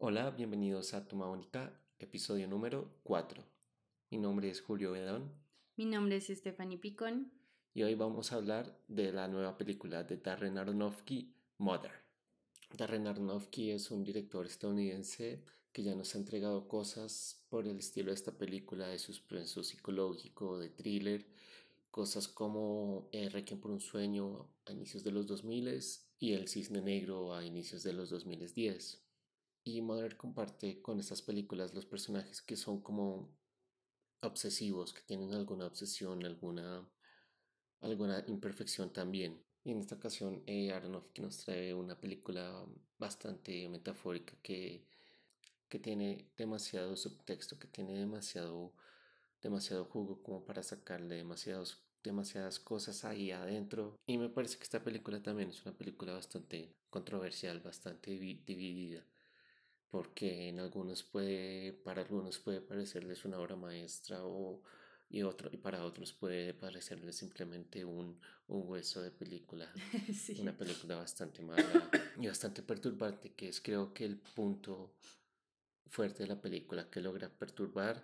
Hola, bienvenidos a Toma Única, episodio número 4. Mi nombre es Julio Bedón Mi nombre es Stephanie Picón. y hoy vamos a hablar de la nueva película de Darren Aronofsky, Mother. Darren Aronofsky es un director estadounidense que ya nos ha entregado cosas por el estilo de esta película, de suspenso psicológico, de thriller, cosas como Requiem por un sueño a inicios de los 2000 y El Cisne Negro a inicios de los 2010. Y Mother comparte con estas películas los personajes que son como obsesivos, que tienen alguna obsesión, alguna imperfección también. Y en esta ocasión Aronofsky nos trae una película bastante metafórica que tiene demasiado subtexto, que tiene demasiado jugo como para sacarle demasiadas cosas ahí adentro. Y me parece que esta película también es una película bastante controversial, bastante dividida, porque para algunos puede parecerles una obra maestra y para otros puede parecerles simplemente un hueso de película, una Sí. película bastante mala y bastante perturbante, que es creo que el punto fuerte de la película, que logra perturbar.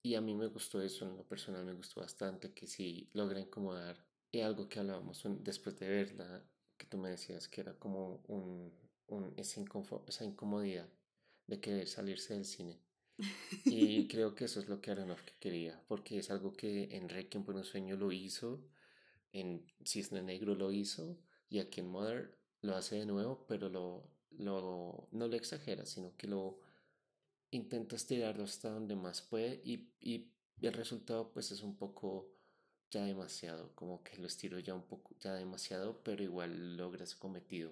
Y a mí me gustó eso, en lo personal me gustó bastante, que sí logra incomodar. Y algo que hablábamos después de verla, que tú me decías que era como esa incomodidad de querer salirse del cine. Y creo que eso es lo que Aronofsky quería, porque es algo que en Requiem por un sueño lo hizo, en Cisne Negro lo hizo, y aquí en Mother lo hace de nuevo, pero no lo exagera, sino que lo intenta estirarlo hasta donde más puede y el resultado pues es un poco ya demasiado, como que lo estiro ya un poco, ya demasiado, pero igual logra su cometido.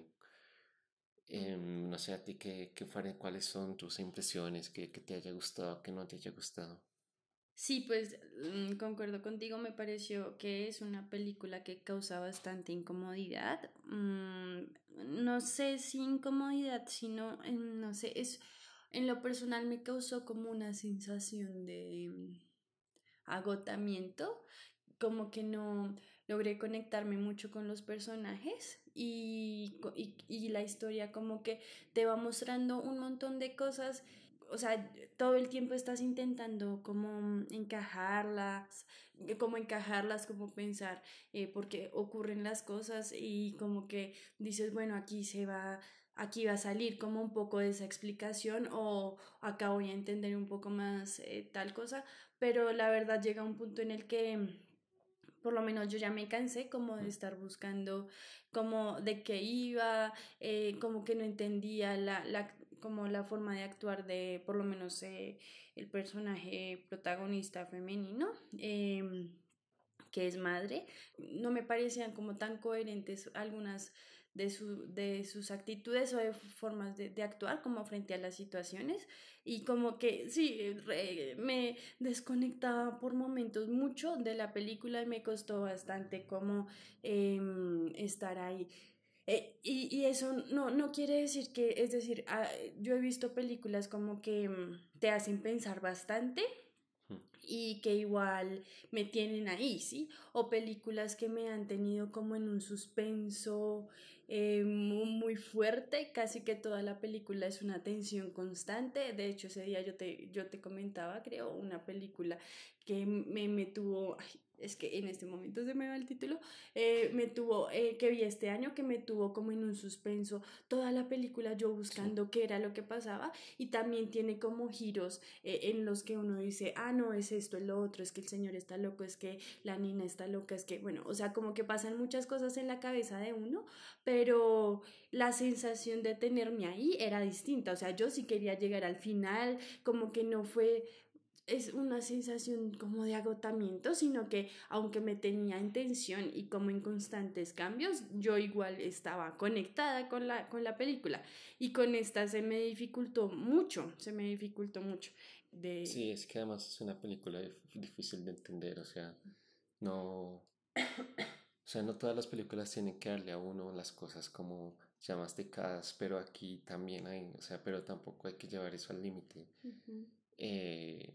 No sé a ti cuáles son tus impresiones, que te haya gustado, que no te haya gustado. Sí, pues concuerdo contigo, me pareció que es una película que causa bastante incomodidad. No sé si incomodidad, sino, no sé, en lo personal me causó como una sensación de agotamiento, como que no logré conectarme mucho con los personajes y la historia como que te va mostrando un montón de cosas. O sea, todo el tiempo estás intentando como encajarlas, como pensar por qué ocurren las cosas y como que dices, bueno, aquí va a salir como un poco de esa explicación o acá voy a entender un poco más tal cosa, pero la verdad llega un punto en el que por lo menos yo ya me cansé como de Mm. estar buscando como de qué iba, como que no entendía como la forma de actuar de por lo menos el personaje protagonista femenino. Que es madre, no me parecían como tan coherentes algunas de sus actitudes o de formas de actuar como frente a las situaciones y como que sí, me desconectaba por momentos mucho de la película y me costó bastante como estar ahí. Y eso no quiere decir que, es decir, yo he visto películas como que te hacen pensar bastante Mm. y que igual me tienen ahí, ¿sí? O películas que me han tenido como en un suspenso muy fuerte, casi que toda la película es una tensión constante. De hecho, ese día yo te comentaba, creo, una película que me tuvo, ay, es que en este momento se me va el título, que vi este año, que me tuvo como en un suspenso toda la película yo Sí. buscando qué era lo que pasaba y también tiene como giros en los que uno dice, ah, no, es esto, es lo otro, es que el señor está loco, es que la niña está loca, es que, bueno, o sea, como que pasan muchas cosas en la cabeza de uno, pero la sensación de tenerme ahí era distinta, o sea, yo sí quería llegar al final, como que no fue es una sensación como de agotamiento, sino que aunque me tenía en tensión y como en constantes cambios, yo igual estaba conectada con la película y con esta se me dificultó mucho de... Sí, es que además es una película difícil de entender, no, o sea, no todas las películas tienen que darle a uno las cosas como ya masticadas, pero aquí también hay, o sea, pero tampoco hay que llevar eso al límite. Ujú. Eh,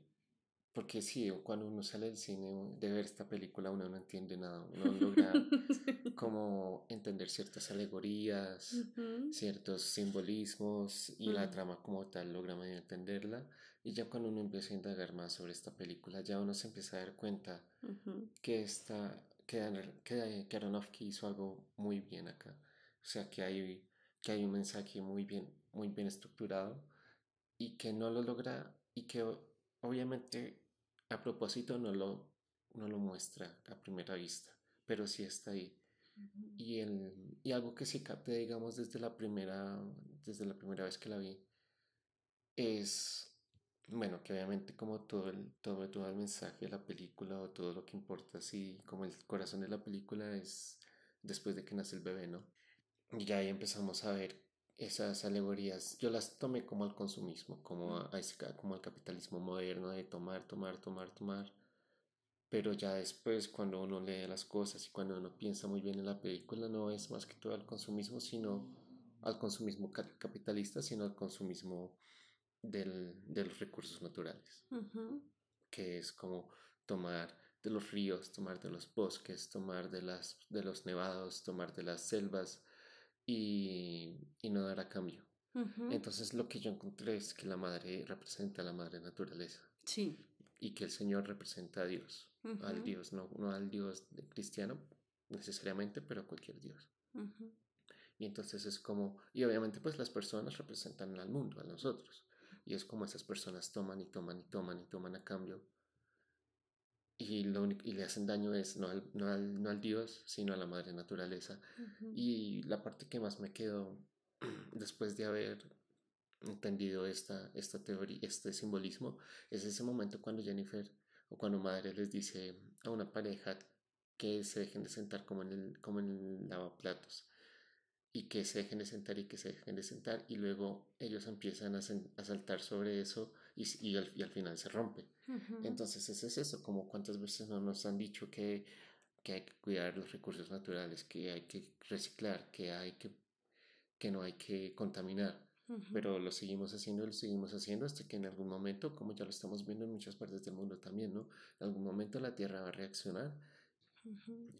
porque sí, cuando uno sale del cine de ver esta película uno no entiende nada, uno logra como entender ciertas alegorías, Ujú, ciertos simbolismos y la mm, trama como tal logra medio entenderla. Y ya cuando uno empieza a indagar más sobre esta película, ya uno se empieza a dar cuenta ujú, que, que Aronofsky hizo algo muy bien acá. O sea, que hay un mensaje muy bien estructurado y que no lo logra y que obviamente a propósito no lo muestra a primera vista, pero sí está ahí. Y algo que sí capté, digamos, desde la primera vez que la vi, es, bueno, que obviamente como todo el mensaje de la película o todo lo que importa, así como el corazón de la película es después de que nace el bebé, ¿no? Y ya ahí empezamos a ver esas alegorías. Yo las tomé como al consumismo, como al capitalismo moderno de tomar, tomar, tomar, tomar. Pero ya después, cuando uno lee las cosas y cuando uno piensa muy bien en la película, no es más que todo al consumismo, sino al consumismo capitalista, sino al consumismo de los recursos naturales, ujú, que es como tomar de los ríos, tomar de los bosques, tomar de los nevados, tomar de las selvas y no dar a cambio. ujú. Entonces lo que yo encontré es que la madre representa a la madre naturaleza Sí. y que el Señor representa a Dios, al Ujú, Dios, no al Dios cristiano necesariamente, pero a cualquier Dios. ujú, Y entonces es como, y obviamente pues las personas representan al mundo, a nosotros. Y es como esas personas toman y toman y toman y toman a cambio y le hacen daño es no al Dios, sino a la madre naturaleza. ujú, Y la parte que más me quedó después de haber entendido esta teoría, este simbolismo, es ese momento cuando Jennifer o cuando madre les dice a una pareja que se dejen de sentar como en el lavaplatos y que se dejen de sentar y que se dejen de sentar y luego ellos empiezan a saltar sobre eso y al final se rompe. ujú, Entonces ese es eso, como cuántas veces no nos han dicho que hay que cuidar los recursos naturales, que hay que reciclar, que no hay que contaminar, ujú, pero lo seguimos haciendo y lo seguimos haciendo hasta que en algún momento, como ya lo estamos viendo en muchas partes del mundo también, ¿no? En algún momento la Tierra va a reaccionar ujú,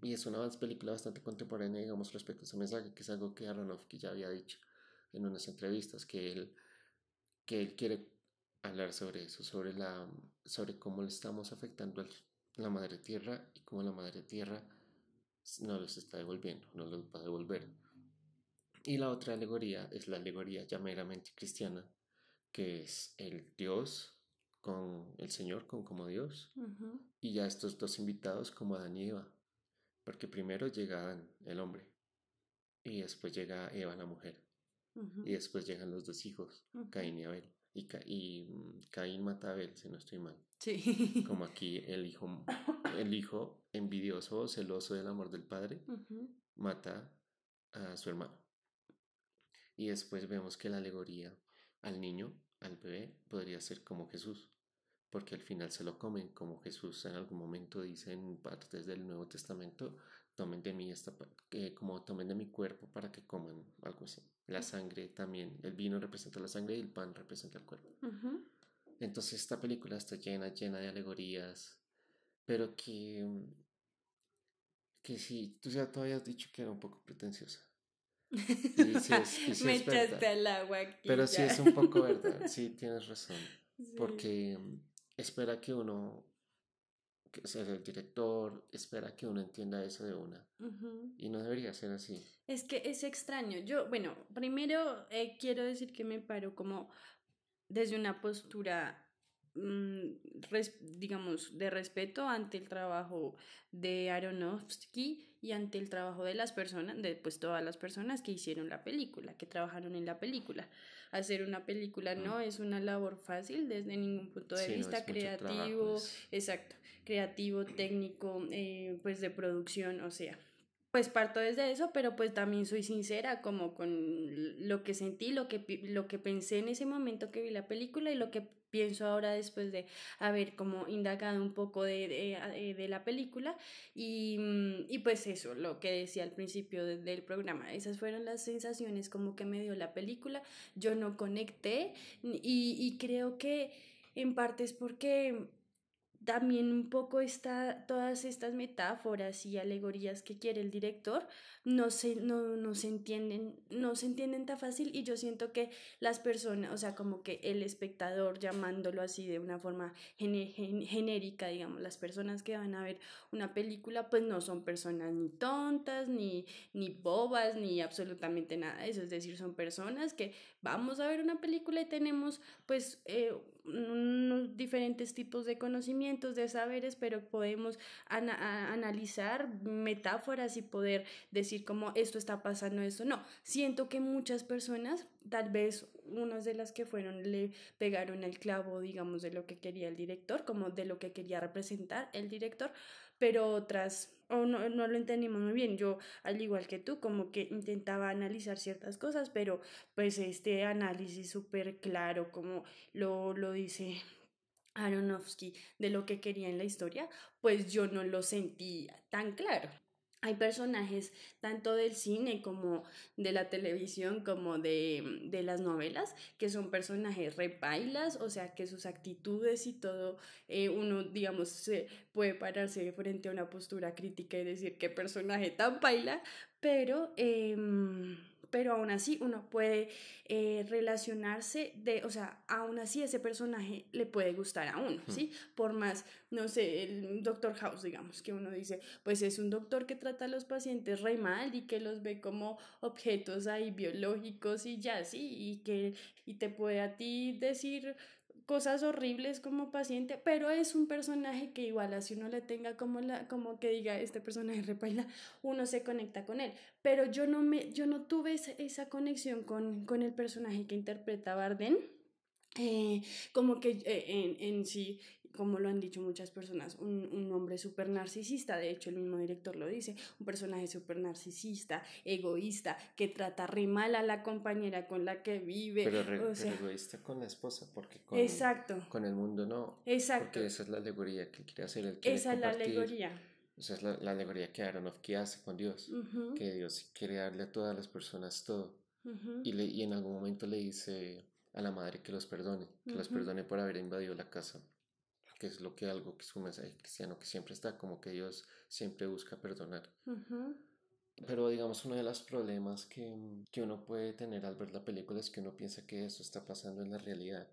y es una película bastante contemporánea, digamos, respecto a ese mensaje, que es algo que Aronofsky ya había dicho en unas entrevistas, que él quiere hablar sobre eso, sobre cómo le estamos afectando a la madre tierra y cómo la madre tierra no los está devolviendo, no los va a devolver. Y la otra alegoría es la alegoría ya meramente cristiana, que es el Dios con el Señor con como Dios ujú, y ya estos dos invitados como Adán y Eva, porque primero llega Adán, el hombre, y después llega Eva, la mujer, y ujú, después llegan los dos hijos, ujú. Caín y Abel, Caín mata a Abel, si no estoy mal, Sí. como aquí el hijo envidioso o celoso del amor del padre, Ujú, mata a su hermano. Y después vemos que la alegoría al niño, al bebé, podría ser como Jesús, porque al final se lo comen, como Jesús en algún momento dice en partes del Nuevo Testamento, tomen de mí como tomen de mi cuerpo para que coman, algo así. La sangre también, el vino representa la sangre y el pan representa el cuerpo. ujú. Entonces esta película está llena de alegorías, pero que sí, tú ya todavía has dicho que era un poco pretenciosa. Y sí Me es echaste verdad. al agua aquí Pero sí ya. es un poco verdad, sí tienes razón, Sí. porque espera que uno, que sea el director, espera que uno entienda eso de una, Ujú. y no debería ser así. Es que es extraño. Yo, bueno, primero quiero decir que me paro como desde una postura, digamos, de respeto ante el trabajo de Aronofsky y ante el trabajo de las personas, de pues todas las personas que hicieron la película, que trabajaron en la película. Hacer una película Mm. no es una labor fácil desde ningún punto de Sí, no vista es mucho trabajo, creativo, es... exacto, creativo, técnico, pues de producción, o sea. Pues parto desde eso, pero pues también soy sincera como con lo que sentí, lo que pensé en ese momento que vi la película y lo que pienso ahora después de haber como indagado un poco de la película y pues eso, lo que decía al principio del programa, esas fueron las sensaciones como que me dio la película, yo no conecté y creo que en parte es porque también un poco todas estas metáforas y alegorías que quiere el director no se entienden tan fácil, y yo siento que las personas, o sea, como que el espectador, llamándolo así de una forma genérica, digamos, las personas que van a ver una película, pues no son personas ni tontas, ni bobas, ni absolutamente nada de eso, es decir, son personas que vamos a ver una película y tenemos pues unos diferentes tipos de conocimientos, de saberes, pero podemos analizar metáforas y poder decir como esto está pasando, esto no. Siento que muchas personas, tal vez unas de las que fueron, le pegaron el clavo, digamos, de lo que quería el director, como de lo que quería representar el director, pero otras o no lo entendimos muy bien. Yo, al igual que tú, como que intentaba analizar ciertas cosas, pero pues este análisis súper claro, como lo dice Aronofsky, de lo que quería en la historia, pues yo no lo sentía tan claro. Hay personajes tanto del cine como de la televisión como de las novelas que son personajes repailas, o sea que sus actitudes y todo, uno digamos se puede pararse frente a una postura crítica y decir qué personaje tan paila, pero pero aún así uno puede relacionarse o sea, aún así ese personaje le puede gustar a uno, ¿sí? Por más, no sé, el Doctor House, digamos, que uno dice, pues es un doctor que trata a los pacientes re mal y que los ve como objetos ahí biológicos y ya, sí, y te puede a ti decir cosas horribles como paciente, pero es un personaje que igual así uno le tenga como que diga este personaje repaila, uno se conecta con él, pero yo no tuve esa conexión con el personaje que interpreta Bardem, como que en sí, como lo han dicho muchas personas, un hombre súper narcisista, de hecho el mismo director lo dice, un personaje súper narcisista, egoísta, que trata re mal a la compañera con la que vive, o Pero sea, egoísta con la esposa, porque exacto, con el mundo no, exacto, porque esa es la alegoría que él quiere hacer, él quiere esa es la compartir, alegoría. o sea, es la alegoría que Aronofsky hace con Dios, Ujú, que Dios quiere darle a todas las personas todo, ujú, y en algún momento le dice a la madre que los ujú, perdone por haber invadido la casa, que es lo que algo que es un mensaje cristiano que siempre está, como que Dios siempre busca perdonar. ujú. Pero digamos, uno de los problemas que uno puede tener al ver la película es que uno piensa que eso está pasando en la realidad,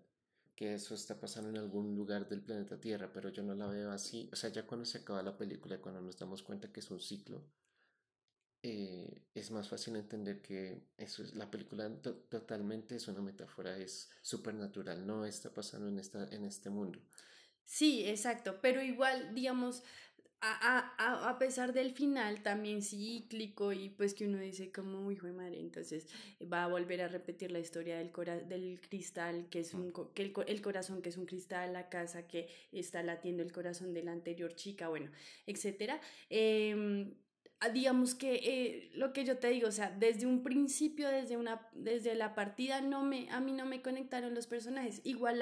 que eso está pasando en algún lugar del planeta Tierra, pero yo no la veo así. O sea, ya cuando se acaba la película, cuando nos damos cuenta que es un ciclo, es más fácil entender que eso es la película totalmente es una metáfora, es supernatural, no está pasando en este mundo. Sí, exacto, pero igual, digamos, a pesar del final también cíclico y pues que uno dice como hijo de madre, entonces va a volver a repetir la historia del cristal, que es el corazón que es un cristal, la casa que está latiendo el corazón de la anterior chica, bueno, etcétera. Digamos que lo que yo te digo, o sea, desde un principio, desde la partida, a mí no me conectaron los personajes. Igual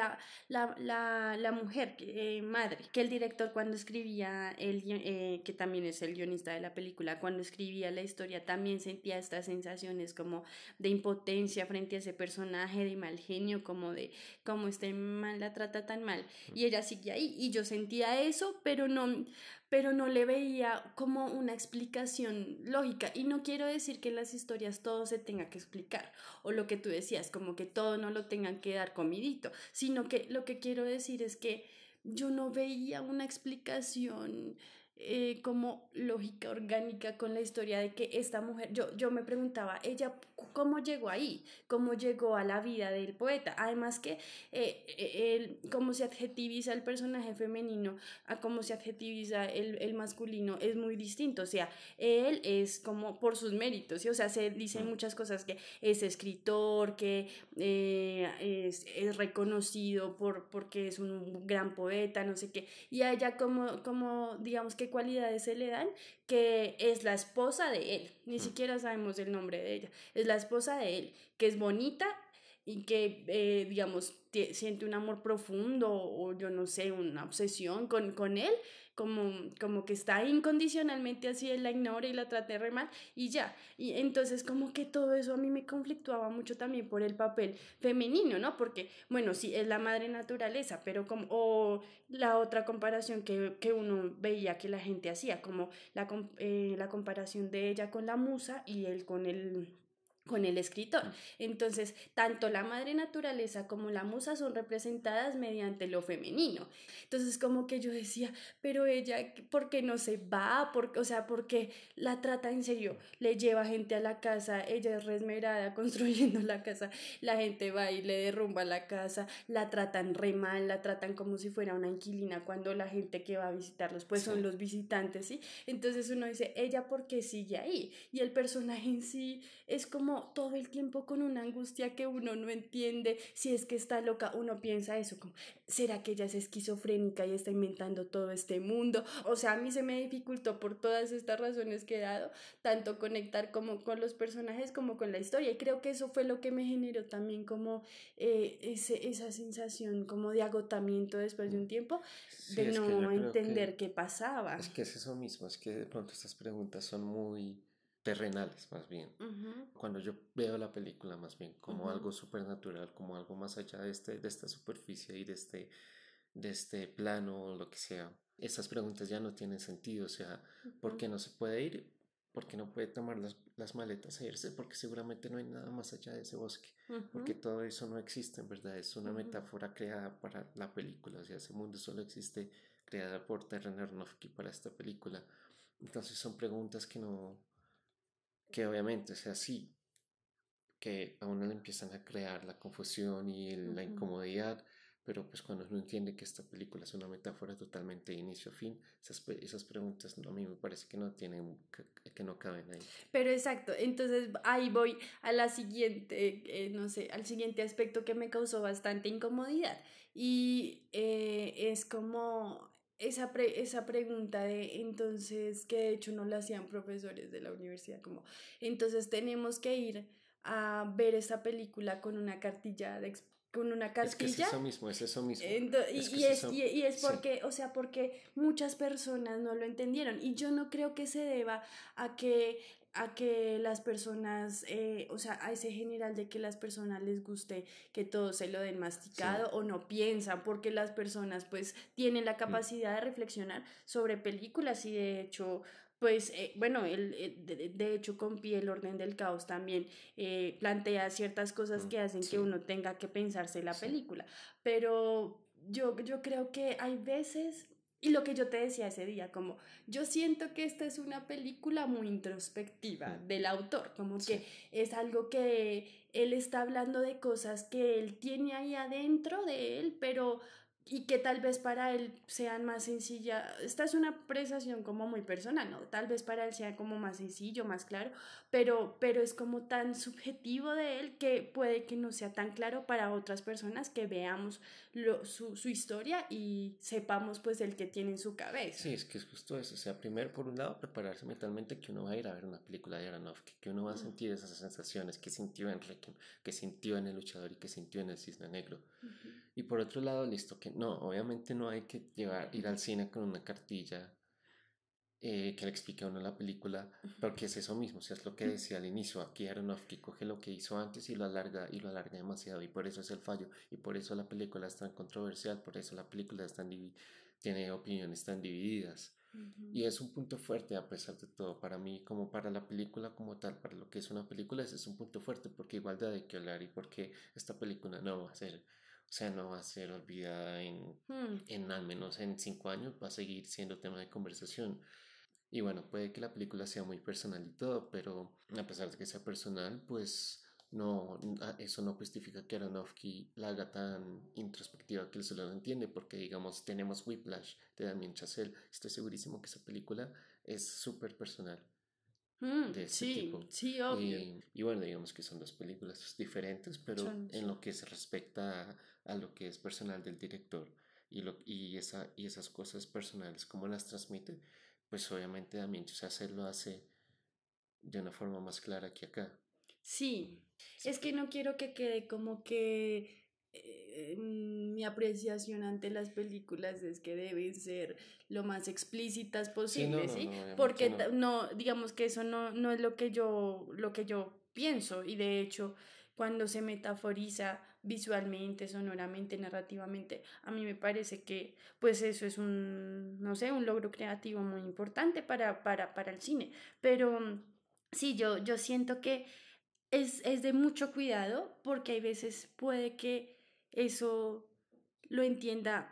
la mujer, madre, que el director cuando escribía, que también es el guionista de la película, cuando escribía la historia también sentía estas sensaciones como de impotencia frente a ese personaje, de mal genio, como de cómo este man la trata tan mal. Y ella sigue ahí y yo sentía eso, pero no le veía como una explicación lógica. Y no quiero decir que en las historias todo se tenga que explicar, o lo que tú decías, como que todo no lo tengan que dar comidito, sino que lo que quiero decir es que yo no veía una explicación como lógica, orgánica con la historia de que esta mujer, yo me preguntaba, ella, ¿cómo llegó ahí? ¿Cómo llegó a la vida del poeta? Además que cómo se adjetiviza el personaje femenino a cómo se adjetiviza el masculino es muy distinto, o sea, él es como por sus méritos, ¿sí? O sea, se dicen muchas cosas, que es escritor, que es reconocido porque es un gran poeta, no sé qué, y a ella como digamos, qué cualidades se le dan, que es la esposa de él, ni siquiera sabemos el nombre de ella, es la esposa de él, que es bonita y que, digamos, siente un amor profundo o yo no sé, una obsesión con él, como que está incondicionalmente así, él la ignora y la trata re mal y ya. Y entonces como que todo eso a mí me conflictuaba mucho también por el papel femenino, ¿no? Porque, bueno, sí, es la madre naturaleza, pero como, o la otra comparación que uno veía que la gente hacía, como la comparación de ella con la musa y él con el escritor. Mm. Entonces, tanto la madre naturaleza como la musa son representadas mediante lo femenino. Entonces, como que yo decía, pero ella, ¿por qué no se va? O sea, porque la trata en serio, le lleva gente a la casa, ella es resmerada construyendo la casa, la gente va y le derrumba la casa, la tratan re mal, la tratan como si fuera una inquilina cuando la gente que va a visitarlos pues son Sí. los visitantes, ¿sí? Entonces uno dice, ¿ella por qué sigue ahí? Y el personaje en sí es como todo el tiempo con una angustia que uno no entiende si es que está loca, uno piensa eso, como, ¿será que ella es esquizofrénica y está inventando todo este mundo? O sea, a mí se me dificultó por todas estas razones que he dado, tanto conectar como con los personajes como con la historia, y creo que eso fue lo que me generó también como esa sensación como de agotamiento después de un tiempo, Sí, de es que no yo creo que entender qué pasaba. es que es eso mismo, es que de pronto estas preguntas son muy terrenales, más bien. Ujú, Cuando yo veo la película, más bien, como ujú, algo supernatural, como algo más allá de esta superficie y de este plano o lo que sea, esas preguntas ya no tienen sentido. O sea, ¿por ujú, qué no se puede ir? ¿Por qué no puede tomar las maletas e irse? Porque seguramente no hay nada más allá de ese bosque. Porque ujú, todo eso no existe, en verdad. Es una ujú. metáfora creada para la película. O sea, ese mundo solo existe creada por Darren Aronofsky para esta película. Entonces son preguntas que no, que obviamente, o sea, sí, que a uno le empiezan a crear la confusión y la Ujú. incomodidad, pero pues cuando uno entiende que esta película es una metáfora totalmente de inicio a fin, esas preguntas a mí me parece que no tienen, que no caben ahí. Pero exacto, entonces ahí voy a la siguiente, no sé, al siguiente aspecto que me causó bastante incomodidad y es como esa pregunta de entonces, que de hecho no la hacían profesores de la universidad, como entonces tenemos que ir a ver esta película con una cartilla con una Es que cartilla. es eso mismo, Y, es que y es es, eso, y, y es sí, porque, o sea, porque muchas personas no lo entendieron. Y yo no creo que se deba a que, a que las personas, o sea, a ese general de que las personas les guste que todo se lo den sí, masticado o no piensan, porque las personas pues tienen la mm, capacidad de reflexionar sobre películas y de hecho... Pues bueno, de hecho con Pi el orden del caos también plantea ciertas cosas que hacen que sí, uno tenga que pensarse la sí, película, pero yo creo que hay veces, y lo que yo te decía ese día, como yo siento que esta es una película muy introspectiva mm, del autor, como sí, que es algo que él está hablando de cosas que él tiene ahí adentro de él, pero y que tal vez para él sean más sencilla. Esta es una apreciación como muy personal, ¿no? Tal vez para él sea como más sencillo, más claro, pero es como tan subjetivo de él que puede que no sea tan claro para otras personas que veamos su historia y sepamos pues el que tiene en su cabeza. sí, es que es justo eso. O sea, primero, por un lado, prepararse mentalmente que uno va a ir a ver una película de Aronofsky, que uno va a Mm, sentir esas sensaciones que sintió en Requiem, que sintió en El Luchador y que sintió en El Cisne Negro. ujú, Y por otro lado, listo, que no, obviamente no hay que ir al cine con una cartilla que le explique a uno la película, porque es eso mismo, o sea, es lo que decía al inicio, aquí Aronofsky coge lo que hizo antes y lo alarga demasiado, y por eso es el fallo, y por eso la película es tan controversial, por eso la película tiene opiniones tan divididas. ujú, Y es un punto fuerte a pesar de todo, para mí como para la película como tal, para lo que es una película, ese es un punto fuerte porque igual de hay que hablar y porque esta película no va a ser, o sea, no va a ser olvidada mm. en al menos en 5 años, va a seguir siendo tema de conversación. Y bueno, puede que la película sea muy personal y todo, pero a pesar de que sea personal, pues no, eso no justifica que Aronofsky la haga tan introspectiva que él solo no entiende, porque digamos, tenemos Whiplash de Damien Chazelle, estoy segurísimo que esa película es súper personal de este Sí, tipo. sí, obvio. Y bueno, digamos que son dos películas diferentes, pero Son, en sí. lo que se respecta a lo que es personal del director y esas cosas personales, cómo las transmite, pues obviamente Damien Chazelle lo hace de una forma más clara que acá. Sí, Sí, es que no quiero que quede como que mi apreciación ante las películas es que deben ser lo más explícitas Sí, no, posible, no, ¿sí? no, obviamente Porque no. no, digamos que eso no es lo que yo pienso, y de hecho cuando se metaforiza visualmente, sonoramente, narrativamente, a mí me parece que pues eso es un, no sé, un logro creativo muy importante para el cine. Pero sí, yo siento que es de mucho cuidado, porque hay veces puede que eso lo entienda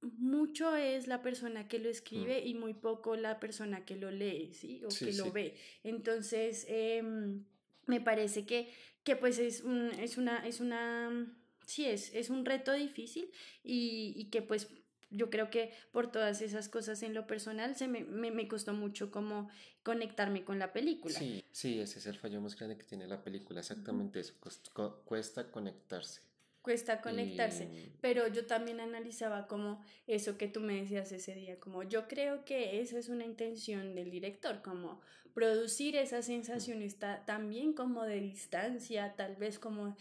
mucho es la persona que lo Mm, escribe y muy poco la persona que lo lee, ¿sí? O sí, que lo sí. ve. Entonces, me parece que pues sí, es un reto difícil, y que pues yo creo que por todas esas cosas en lo personal me costó mucho como conectarme con la película. Sí, sí, ese es el fallo más grande que tiene la película, Ujú. exactamente eso, cuesta conectarse. Cuesta Y conectarse, pero yo también analizaba como eso que tú me decías ese día, como yo creo que esa es una intención del director, como producir esa mm, sensación está también como de distancia, tal vez como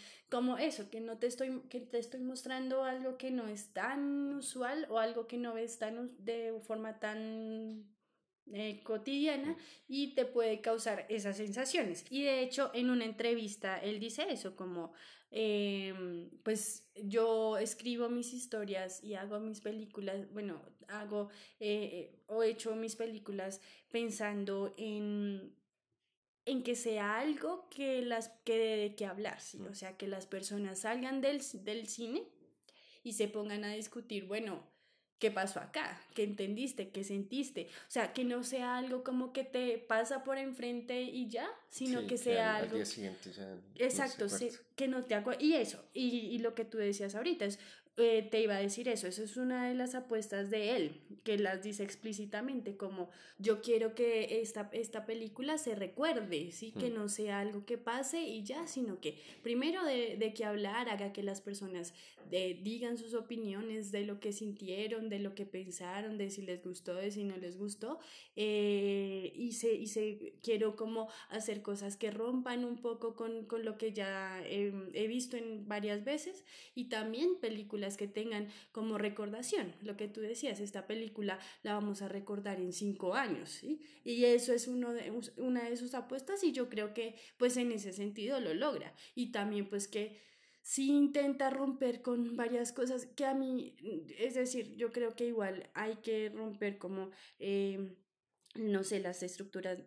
eso, que no te estoy, que te estoy mostrando algo que no es tan usual, o algo que no ves de forma tan cotidiana, mm, y te puede causar esas sensaciones. Y de hecho, en una entrevista, él dice eso, como, pues yo escribo mis historias y hago mis películas, bueno, hago o he hecho mis películas pensando en que sea algo que dé de qué hablar, ¿sí? mm, O sea, que las personas salgan del cine y se pongan a discutir, bueno, ¿qué pasó acá? ¿Qué entendiste? ¿Qué sentiste? O sea, que no sea algo como que te pasa por enfrente y ya, sino sí, que que sea al día algo siguiente ya no se exacto, acuerda. sí, que no te acuerdas. Y eso, y lo que tú decías ahorita, te iba a decir eso es una de las apuestas de él, que las dice explícitamente, como yo quiero que esta película se recuerde, ¿sí? Que Mm, no sea algo que pase y ya, sino que primero de qué hablar, haga que las personas digan sus opiniones de lo que sintieron, de lo que pensaron, de si les gustó, de si no les gustó, quiero como hacer cosas que rompan un poco con lo que ya he visto en varias veces, y también películas que tengan como recordación, lo que tú decías, esta película la vamos a recordar en 5 años, ¿sí? Y eso es una de sus apuestas, y yo creo que pues en ese sentido lo logra, y también pues que sí intenta romper con varias cosas que a mí, es decir, yo creo que igual hay que romper como no sé, las estructuras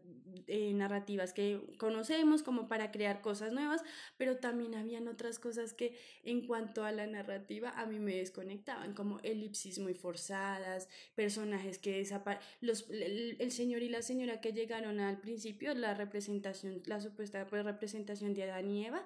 narrativas que conocemos como para crear cosas nuevas, pero también habían otras cosas que en cuanto a la narrativa a mí me desconectaban, como elipsis muy forzadas, personajes que desaparecen, el señor y la señora que llegaron al principio, la representación, la supuesta pues, representación de Adán y Eva,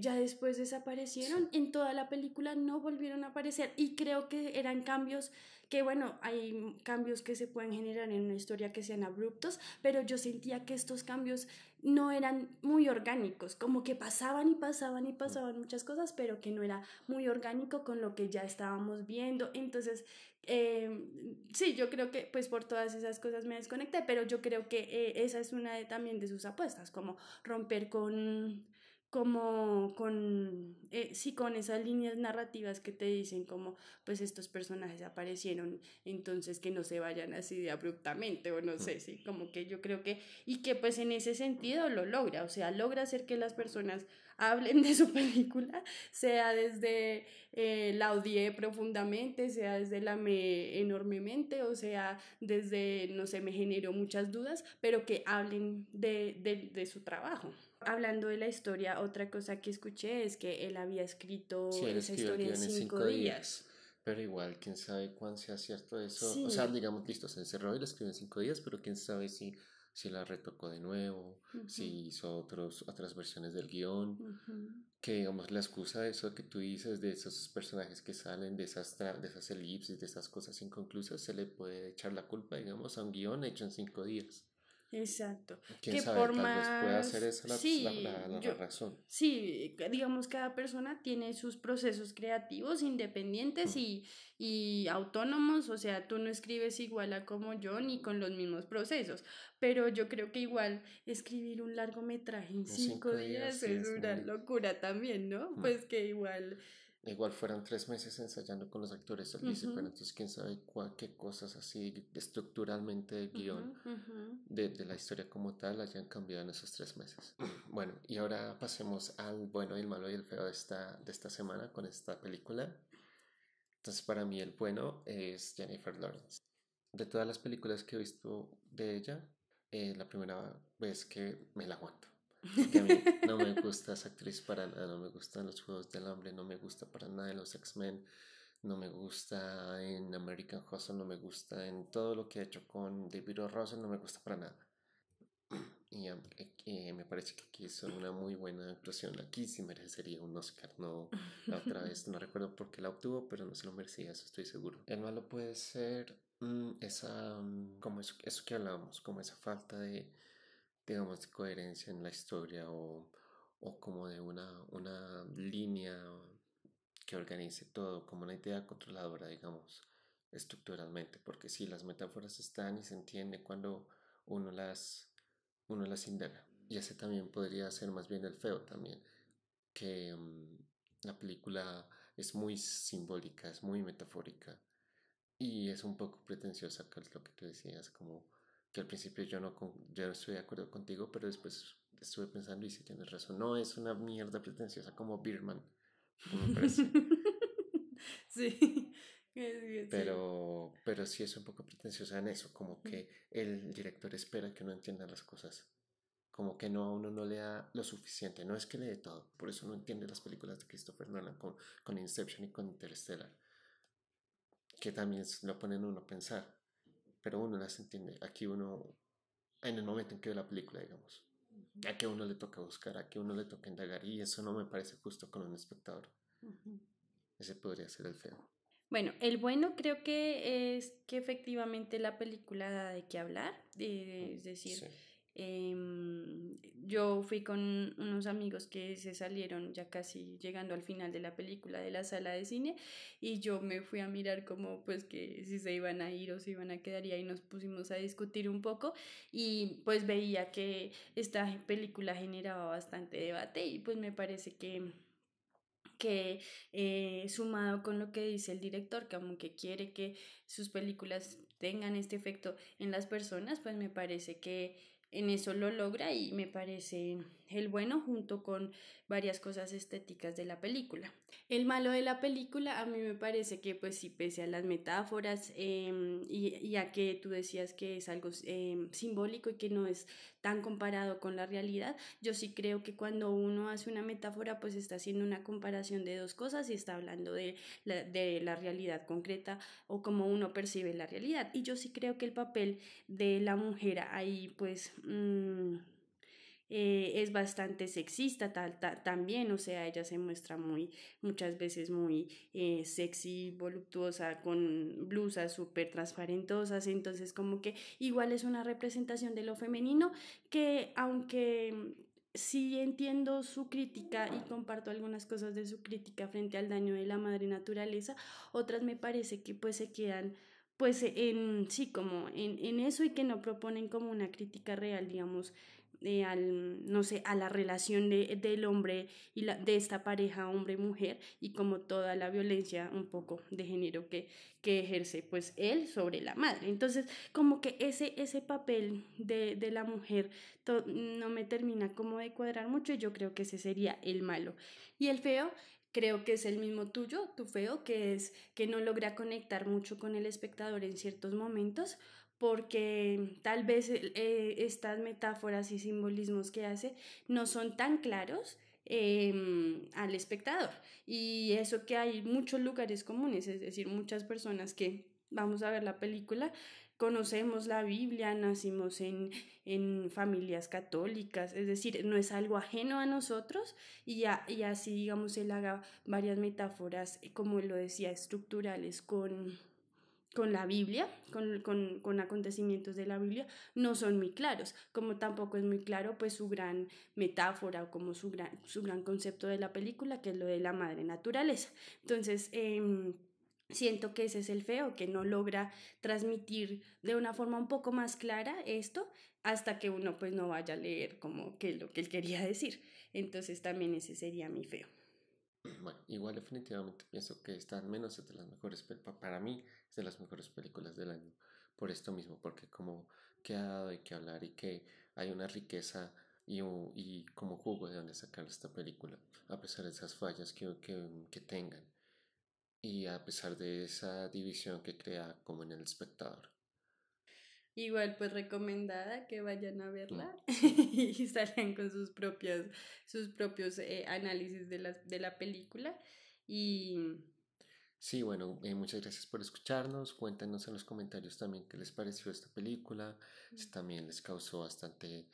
ya después sí, desaparecieron, en toda la película no volvieron a aparecer, y creo que eran cambios que bueno, hay cambios que se pueden generar en una historia que sean abruptos, pero yo sentía que estos cambios no eran muy orgánicos, como que pasaban y pasaban y mm, pasaban muchas cosas, pero que no era muy orgánico con lo que ya estábamos viendo. Entonces, sí, yo creo que pues por todas esas cosas me desconecté, pero yo creo que esa es una también de sus apuestas, como romper sí, con esas líneas narrativas que te dicen como pues estos personajes aparecieron, entonces que no se vayan así de abruptamente, o no mm, sé, sí, como que yo creo que, y que pues en ese sentido lo logra, o sea, logra hacer que las personas hablen de su película, sea desde la odié profundamente, sea desde la amé enormemente, o sea, desde, no sé, me generó muchas dudas, pero que hablen de su trabajo. Hablando de la historia, otra cosa que escuché es que él había escrito sí, él esa escribió el historia en guión en 5 días. 5 días, pero igual, quién sabe cuán sea cierto eso. O sea, Sí. digamos, listo, se encerró y lo escribió en 5 días, pero quién sabe si la retocó de nuevo, Ujú, si hizo otras versiones del guión. ujú. Que digamos, la excusa de eso que tú dices, de esos personajes que salen, de esas elipsis, de esas cosas inconclusas, se le puede echar la culpa, digamos, a un guión hecho en 5 días. Exacto. Quién Que sabe, por tal vez pueda ser más, esa sí, la razón. sí, digamos, cada persona tiene sus procesos creativos independientes Mm, y autónomos, o sea, tú no escribes igual a como yo ni con los mismos procesos, pero yo creo que igual escribir un largometraje en en cinco 5 días días sí es es una muy... locura también, ¿no? mm, Pues que igual... igual fueran 3 meses ensayando con los actores, él dice, pero entonces quién sabe qué cosas así estructuralmente del guión de la historia como tal hayan cambiado en esos 3 meses. Bueno, y ahora pasemos al bueno, el malo y el feo de esta semana con esta película. Entonces para mí el bueno es Jennifer Lawrence. De todas las películas que he visto de ella, la primera vez que me la aguanto. Porque a mí no me gusta esa actriz para nada, no me gustan los Juegos del Hambre, no me gusta para nada en los X-Men, no me gusta en American Hustle, no me gusta en todo lo que ha hecho con David O. Russell, no me gusta para nada. Y me parece que aquí hizo una muy buena actuación. Aquí sí merecería un Oscar, no la otra vez. No recuerdo por qué la obtuvo, pero no se lo merecía, eso estoy seguro. El malo puede ser como eso que hablábamos, como esa falta de, digamos, de coherencia en la historia o como de una línea que organice todo, como una idea controladora, digamos, estructuralmente. Porque sí, las metáforas están y se entiende cuando uno las uno las indaga. Y ese también podría ser más bien el feo también, que la película es muy simbólica, es muy metafórica y es un poco pretenciosa, que es lo que tú decías, como que al principio yo no estoy de acuerdo contigo, pero después estuve pensando y sí tienes razón, no es una mierda pretenciosa como Birdman, que me parece, Sí, sí. pero sí es un poco pretenciosa en eso, como que el director espera que uno entienda las cosas. Como que no a uno no le da lo suficiente, no es que le dé todo, por eso no entiende las películas de Christopher Nolan con Inception y con Interstellar, que también lo ponen uno a pensar, pero uno las entiende, aquí uno, en el momento en que ve la película, digamos, a que uno le toca buscar, a que uno le toca indagar, y eso no me parece justo con un espectador, ese podría ser el feo. Bueno, el bueno creo que es que efectivamente la película da de qué hablar, es decir, Sí. yo fui con unos amigos que se salieron ya casi llegando al final de la película de la sala de cine y yo me fui a mirar como pues que si se iban a ir o se iban a quedar y ahí nos pusimos a discutir un poco y pues veía que esta película generaba bastante debate y pues me parece que sumado con lo que dice el director, que aunque quiere que sus películas tengan este efecto en las personas, pues me parece que en eso lo logra y me parece el bueno junto con varias cosas estéticas de la película. El malo de la película a mí me parece que pues sí, pese a las metáforas y a que tú decías que es algo simbólico y que no es tan comparado con la realidad, yo sí creo que cuando uno hace una metáfora, pues está haciendo una comparación de dos cosas y está hablando de la realidad concreta o cómo uno percibe la realidad. Y yo sí creo que el papel de la mujer ahí, pues... es bastante sexista también, o sea, ella se muestra muchas veces muy sexy, voluptuosa, con blusas súper transparentosas, entonces como que igual es una representación de lo femenino que aunque sí entiendo su crítica y comparto algunas cosas de su crítica frente al daño de la madre naturaleza, otras me parece que pues se quedan pues sí, como en eso y que no proponen como una crítica real, digamos, no sé, a la relación del hombre y de esta pareja hombre-mujer y como toda la violencia un poco de género que ejerce pues él sobre la madre. Entonces, como que ese papel de la mujer no me termina como de cuadrar mucho y yo creo que ese sería el malo. Y el feo creo que es el mismo tuyo, tu feo, que es que no logra conectar mucho con el espectador en ciertos momentos, porque tal vez estas metáforas y simbolismos que hace no son tan claros al espectador. Y eso que hay muchos lugares comunes, es decir, muchas personas que vamos a ver la película, conocemos la Biblia, nacimos en familias católicas, es decir, no es algo ajeno a nosotros y así, digamos, él haga varias metáforas, como lo decía, estructurales con la Biblia, con acontecimientos de la Biblia, no son muy claros, como tampoco es muy claro pues su gran metáfora o como su gran concepto de la película, que es lo de la madre naturaleza. Entonces, siento que ese es el feo, que no logra transmitir de una forma un poco más clara esto hasta que uno pues no vaya a leer como que lo que él quería decir. Entonces también ese sería mi feo. Bueno, igual definitivamente pienso que esta al menos es de las mejores, para mí es de las mejores películas del año, por esto mismo, porque como que ha dado de qué hablar y que hay una riqueza y como jugo de donde sacar esta película, a pesar de esas fallas que tengan y a pesar de esa división que crea como en el espectador. Igual, pues recomendada que vayan a Mm, verla sí. y salgan con sus propios análisis de la película. Y Sí, bueno, muchas gracias por escucharnos. Cuéntenos en los comentarios también qué les pareció esta película, si también les causó bastante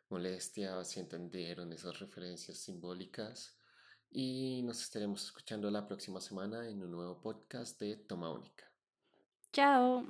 molestia, si entendieron esas referencias simbólicas. Y nos estaremos escuchando la próxima semana en un nuevo podcast de Toma Única. chao.